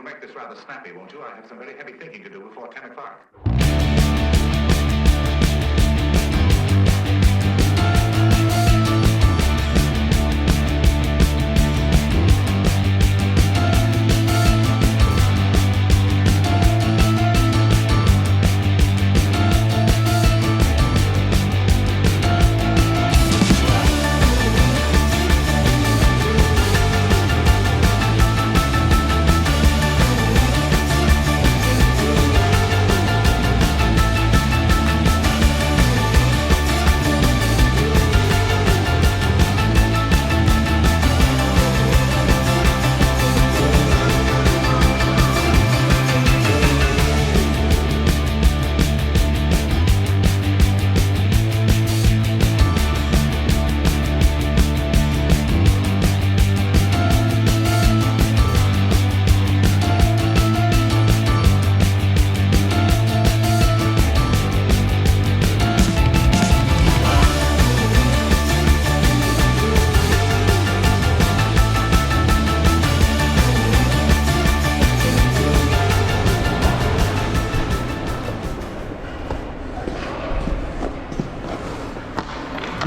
make this rather snappy, won't you? I have some very heavy thinking to do before 10 o'clock.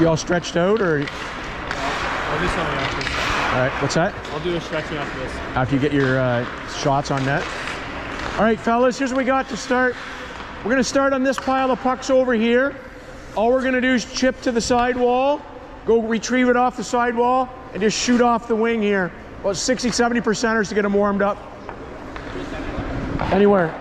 You all stretched out, or? I'll do something after this. All right, what's that? I'll do a stretching after this. After you get your shots on net. All right, fellas, here's what we got to start. We're gonna start on this pile of pucks over here. All we're gonna do is chip to the side wall, go retrieve it off the side wall, and just shoot off the wing here. About 60, 70%ers to get them warmed up. Anywhere.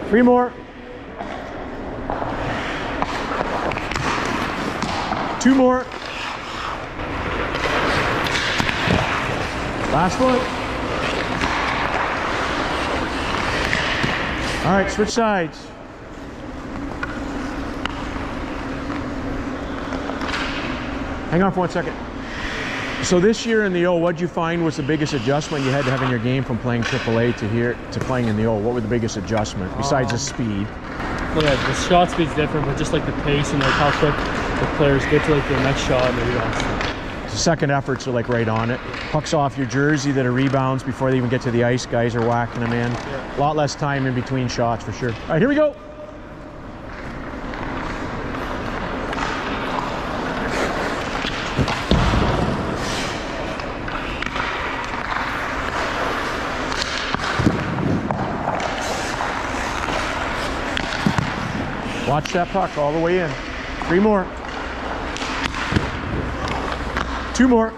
Three more. Two more. Last one. All right, switch sides. Hang on for 1 second. So this year in the O, what did you find was the biggest adjustment you had to have in your game from playing AAA to here to playing in the O? What were the biggest adjustment besides the speed? Well, yeah, the shot speed's different, but just like the pace and like how quick the players get to like the next shot and the rebounds. The second efforts are like right on it. Pucks off your jersey that are rebounds before they even get to the ice. Guys are whacking them in. Yeah. A lot less time in between shots for sure. All right, here we go. Watch that puck all the way in. Three more. Two more.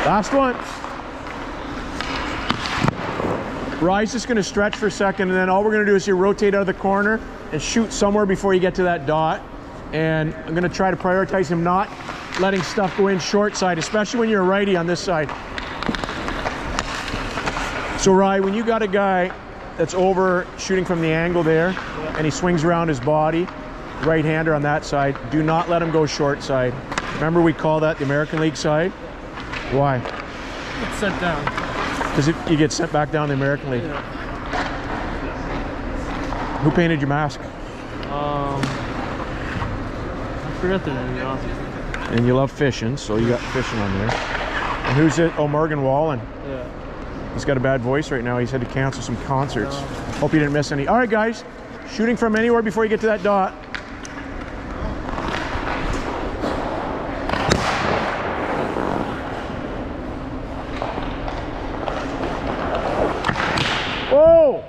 Last one. Rye's just going to stretch for a second, and then all we're going to do is you rotate out of the corner and shoot somewhere before you get to that dot. And I'm going to try to prioritize him not letting stuff go in short side, especially when you're a righty on this side. So Rye, when you got a guy that's over shooting from the angle there, and he swings around his body, right-hander on that side, do not let him go short side. Remember we call that the American League side? Why? It's sent down. Because you get sent back down the American League. Yeah. Who painted your mask? I forgot the name, And you love fishing, so you got fishing on there. And who's it? Oh, Morgan Wallen. Yeah. He's got a bad voice right now. He's had to cancel some concerts. Hope you didn't miss any. All right, guys. Shooting from anywhere before you get to that dot. Whoa!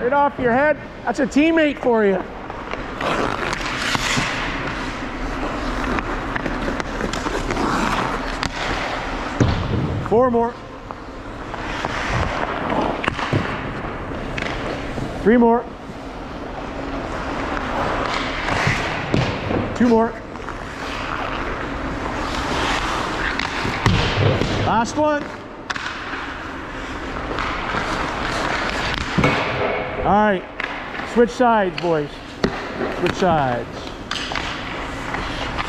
Right off your head. That's a teammate for you. Four more. Three more. Two more. Last one. All right, switch sides, boys. Switch sides.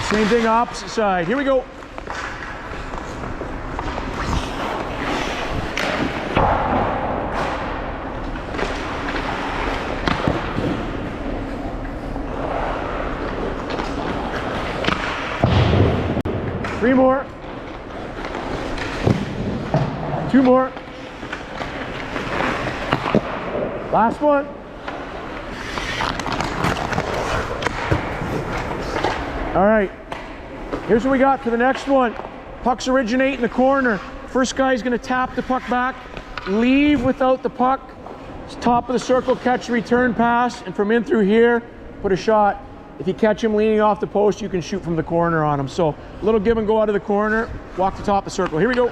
Same thing, opposite side. Here we go. Three more. Two more. Last one. All right, here's what we got for the next one. Pucks originate in the corner. First guy's gonna tap the puck back, leave without the puck, top of the circle, catch the return pass, and from in through here, put a shot. If you catch him leaning off the post, you can shoot from the corner on him. So a little give and go out of the corner, walk the top of the circle. Here we go.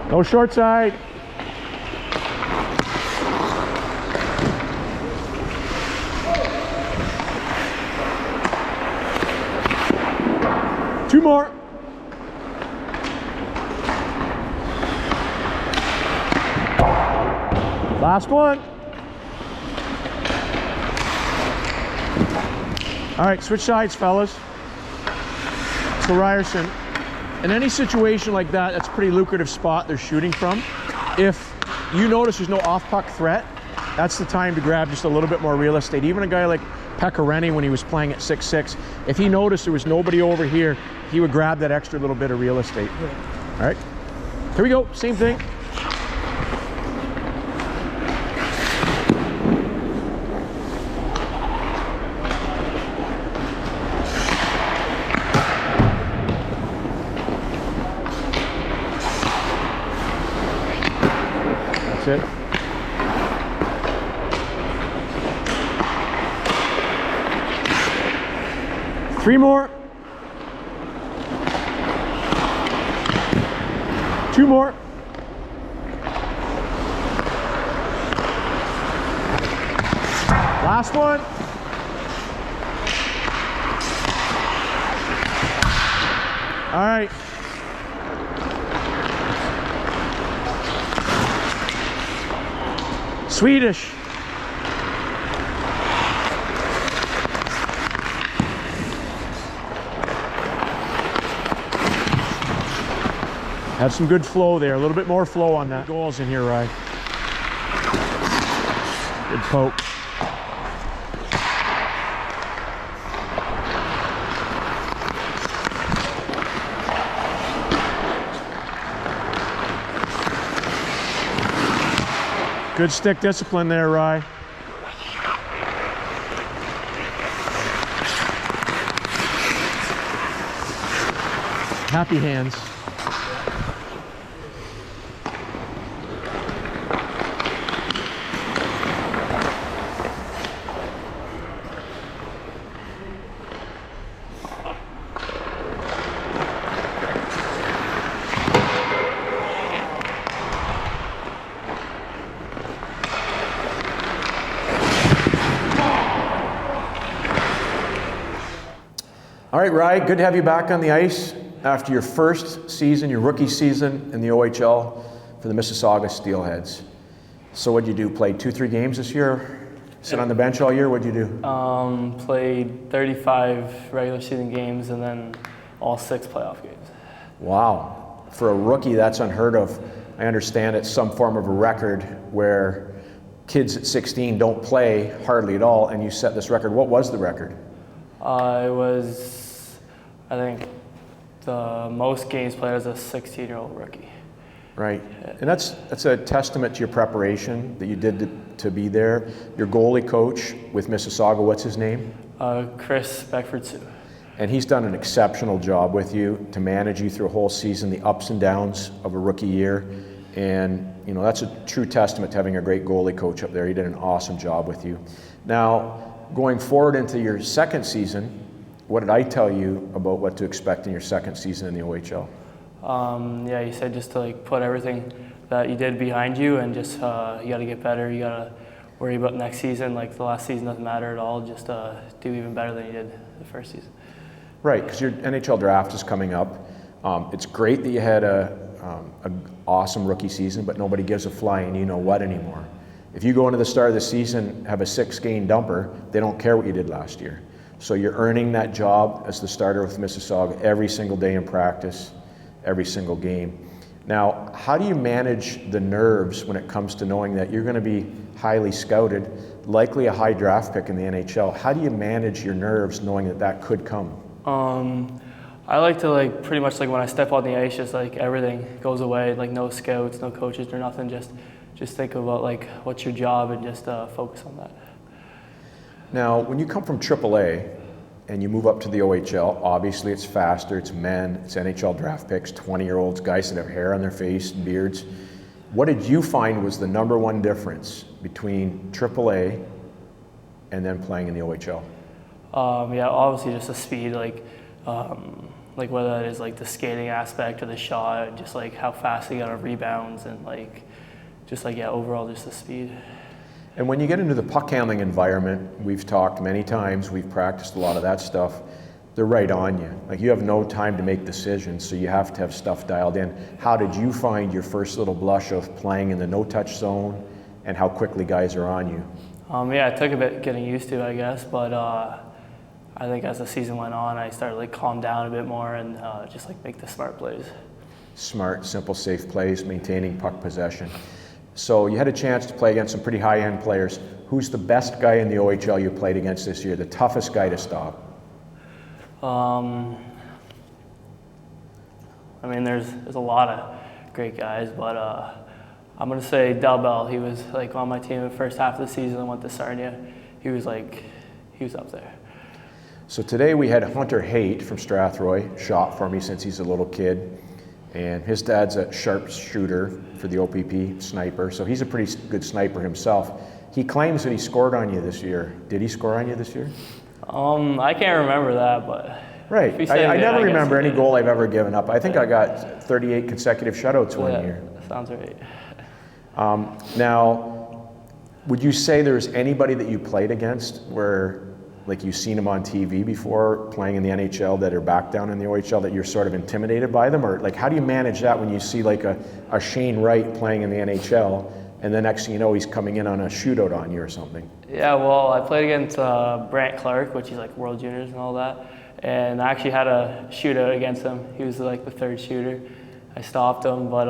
No short side. Two more. Last one. All right, switch sides, fellas. So Ryerson, in any situation like that, that's a pretty lucrative spot they're shooting from. If you notice there's no off-puck threat, that's the time to grab just a little bit more real estate. Even a guy like Pecoreni, when he was playing at 6'6", if he noticed there was nobody over here, he would grab that extra little bit of real estate. All right, here we go, same thing. It. Three more. Two more. Last one. All right. Swedish. Had some good flow there, a little bit more flow on that. Goals in here, Rye. Good poke. Good stick discipline there, Rye. Happy hands. All right, Rye, good to have you back on the ice after your first season, your rookie season in the OHL for the Mississauga Steelheads. So what'd you do, play 2-3 games this year? Sit on the bench all year, what'd you do? Played 35 regular season games and then all 6 playoff games. Wow, for a rookie, that's unheard of. I understand it's some form of a record where kids at 16 don't play hardly at all, and you set this record. What was the record? It was, I think, the most games played as a 16-year-old rookie. Right, and that's a testament to your preparation that you did to be there. Your goalie coach with Mississauga, what's his name? Kris Rogers. And he's done an exceptional job with you to manage you through a whole season, the ups and downs of a rookie year. And you know, that's a true testament to having a great goalie coach up there. He did an awesome job with you. Now, going forward into your second season, what did I tell you about what to expect in your second season in the OHL? Yeah, you said just to like put everything that you did behind you and just you got to get better. You got to worry about next season. Like the last season doesn't matter at all. Just do even better than you did the first season. Right, because your NHL draft is coming up. It's great that you had an awesome rookie season, but nobody gives a flying you know what anymore. If you go into the start of the season, have a 6-game dumper, they don't care what you did last year. So you're earning that job as the starter with Mississauga every single day in practice, every single game. Now, how do you manage the nerves when it comes to knowing that you're going to be highly scouted, likely a high draft pick in the NHL? How do you manage your nerves knowing that that could come? I like to like pretty much like when I step on the ice, just like everything goes away, like no scouts, no coaches or nothing. Just think about like what's your job and just focus on that. Now, when you come from AAA and you move up to the OHL, obviously it's faster, it's men, it's NHL draft picks, 20-year-olds, guys that have hair on their face, beards. What did you find was the number one difference between AAA and then playing in the OHL? Yeah, obviously just the speed, like whether that is like the skating aspect or the shot, just like how fast they got on rebounds and like just like yeah, overall just the speed. And when you get into the puck handling environment, we've talked many times, we've practiced a lot of that stuff, they're right on you. Like you have no time to make decisions, so you have to have stuff dialed in. How did you find your first little blush of playing in the no-touch zone and how quickly guys are on you? Yeah, it took a bit getting used to, I guess, but I think as the season went on, I started like calm down a bit more and just like make the smart plays. Smart, simple, safe plays, maintaining puck possession. So you had a chance to play against some pretty high-end players. Who's the best guy in the OHL you played against this year, the toughest guy to stop? I mean, there's a lot of great guys, but I'm gonna say Dalbell. He was like on my team the first half of the season. I went to Sarnia. He was up there. So today we had Hunter Haight from Strathroy, shot for me since he's a little kid. And his dad's a sharpshooter for the OPP, sniper, so he's a pretty good sniper himself. He claims that he scored on you this year. Did he score on you this year? I can't remember that, but... Right. I never remember any goal I've ever given up. I think I got 38 consecutive shutouts one year. That sounds right. Now, would you say there's anybody that you played against where like you've seen them on TV before playing in the NHL that are back down in the OHL that you're sort of intimidated by them? Or like how do you manage that when you see like a Shane Wright playing in the NHL and the next thing you know he's coming in on a shootout on you or something? Yeah, well, I played against Brant Clark, which is like World Juniors and all that, and I actually had a shootout against him. He was like the third shooter. I stopped him, but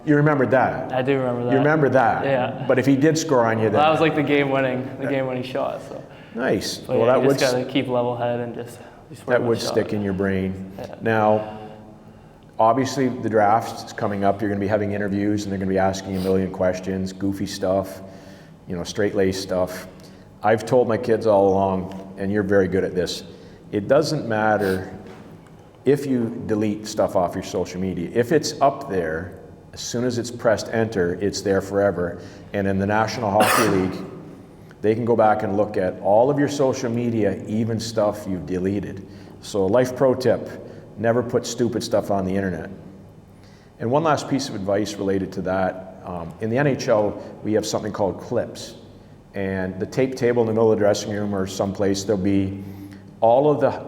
you remembered that? I do remember that. You remember that? Yeah. But if he did score on you, then that was like the game-winning shot. So. Nice. But well, yeah, you just gotta keep level head and just that would stick in your brain. Yeah. Now, obviously the draft is coming up. You're going to be having interviews, and they're going to be asking you a million questions, goofy stuff, straight-laced stuff. I've told my kids all along, and you're very good at this. It doesn't matter if you delete stuff off your social media. If it's up there, as soon as it's pressed enter, it's there forever. And in the National Hockey League, they can go back and look at all of your social media, even stuff you've deleted. So life pro tip, never put stupid stuff on the internet. And one last piece of advice related to that, in the NHL, we have something called clips. And the tape table in the middle of the dressing room or someplace, there'll be all of the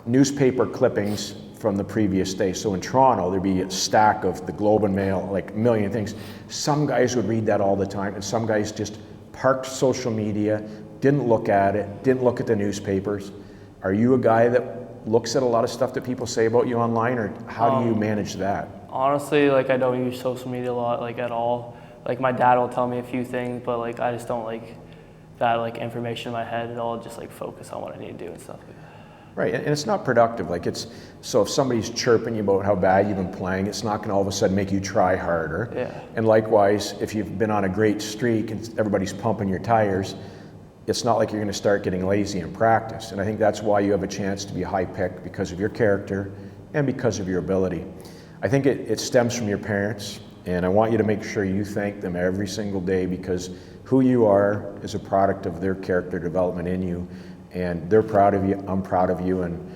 newspaper clippings from the previous day. So in Toronto, there'd be a stack of the Globe and Mail, like a million things. Some guys would read that all the time, and some guys just parked social media, didn't look at it, didn't look at the newspapers. Are you a guy that looks at a lot of stuff that people say about you online, or how do you manage that? Honestly, like I don't use social media a lot, like at all. Like my dad will tell me a few things, but like I just don't like that like information in my head at all. Just like focus on what I need to do and stuff like that. Right, and it's not productive. Like so if somebody's chirping you about how bad you've been playing, it's not going to all of a sudden make you try harder. Yeah. And likewise, if you've been on a great streak and everybody's pumping your tires, it's not like you're going to start getting lazy in practice. And I think that's why you have a chance to be a high pick, because of your character and because of your ability. I think it stems from your parents, and I want you to make sure you thank them every single day, because who you are is a product of their character development in you. and they're proud of you. I'm proud of you, and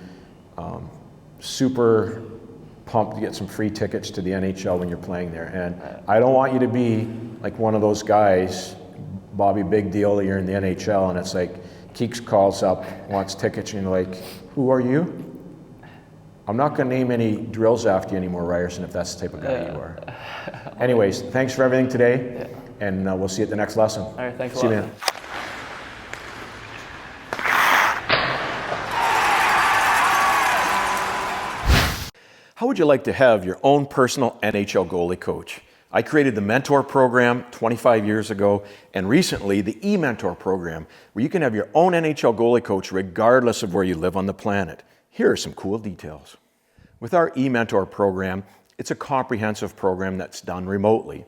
super pumped to get some free tickets to the NHL when you're playing there. And I don't want you to be like one of those guys, Bobby, big deal, you're in the NHL, and it's like Keeks calls up, wants tickets, and you're like, who are you? I'm not going to name any drills after you anymore, Ryerson, if that's the type of guy you are. Anyways, thanks for everything today, and we'll see you at the next lesson. All right, thanks a lot. See you, man. How would you like to have your own personal NHL goalie coach? I created the Mentor program 25 years ago, and recently the eMentor program, where you can have your own NHL goalie coach regardless of where you live on the planet. Here are some cool details. With our eMentor program, it's a comprehensive program that's done remotely.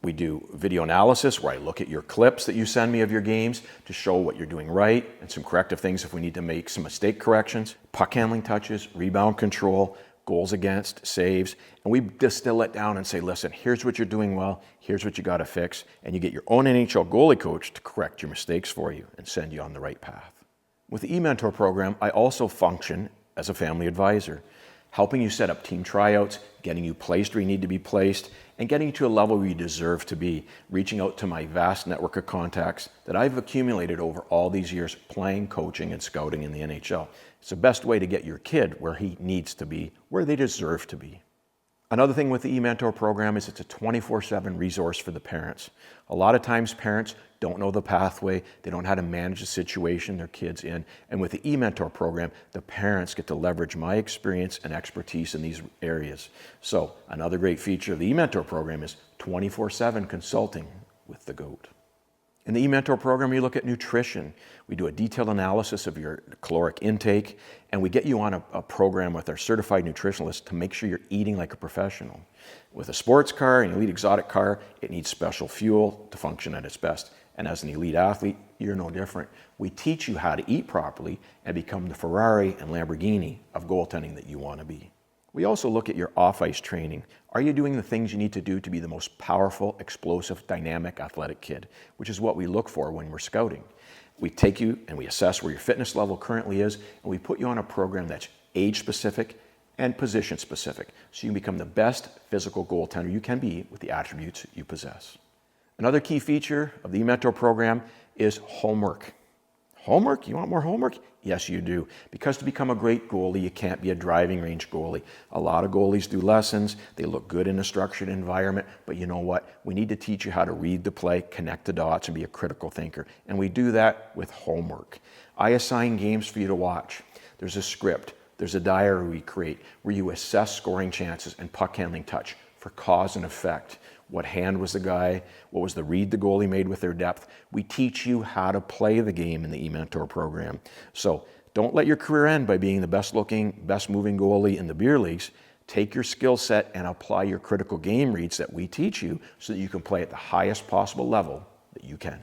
We do video analysis where I look at your clips that you send me of your games to show what you're doing right and some corrective things if we need to make some mistake corrections, puck handling touches, rebound control, goals against, saves, and we distill it down and say, listen, here's what you're doing well, here's what you got to fix, and you get your own NHL goalie coach to correct your mistakes for you and send you on the right path. With the eMentor program, I also function as a family advisor, helping you set up team tryouts, getting you placed where you need to be placed, and getting you to a level where you deserve to be, reaching out to my vast network of contacts that I've accumulated over all these years playing, coaching, and scouting in the NHL. It's the best way to get your kid where he needs to be, where they deserve to be. Another thing with the eMentor program is it's a 24/7 resource for the parents. A lot of times parents don't know the pathway, they don't know how to manage the situation their kid's in, and with the eMentor program, the parents get to leverage my experience and expertise in these areas. So another great feature of the eMentor program is 24/7 consulting with the GOAT. In the eMentor program, you look at nutrition. We do a detailed analysis of your caloric intake, and we get you on a program with our certified nutritionist to make sure you're eating like a professional. With a sports car, an elite exotic car, it needs special fuel to function at its best. And as an elite athlete, you're no different. We teach you how to eat properly and become the Ferrari and Lamborghini of goaltending that you want to be. We also look at your off-ice training. Are you doing the things you need to do to be the most powerful, explosive, dynamic, athletic kid, which is what we look for when we're scouting. We take you and we assess where your fitness level currently is, and we put you on a program that's age-specific and position-specific, so you can become the best physical goaltender you can be with the attributes you possess. Another key feature of the eMentor program is homework. Homework? You want more homework? Yes, you do. Because to become a great goalie, you can't be a driving range goalie. A lot of goalies do lessons. They look good in a structured environment. But you know what? We need to teach you how to read the play, connect the dots, and be a critical thinker. And we do that with homework. I assign games for you to watch. There's a script. There's a diary we create where you assess scoring chances and puck handling touch for cause and effect. What hand was the guy? What was the read the goalie made with their depth? We teach you how to play the game in the eMentor program. So don't let your career end by being the best looking, best moving goalie in the beer leagues. Take your skill set and apply your critical game reads that we teach you so that you can play at the highest possible level that you can.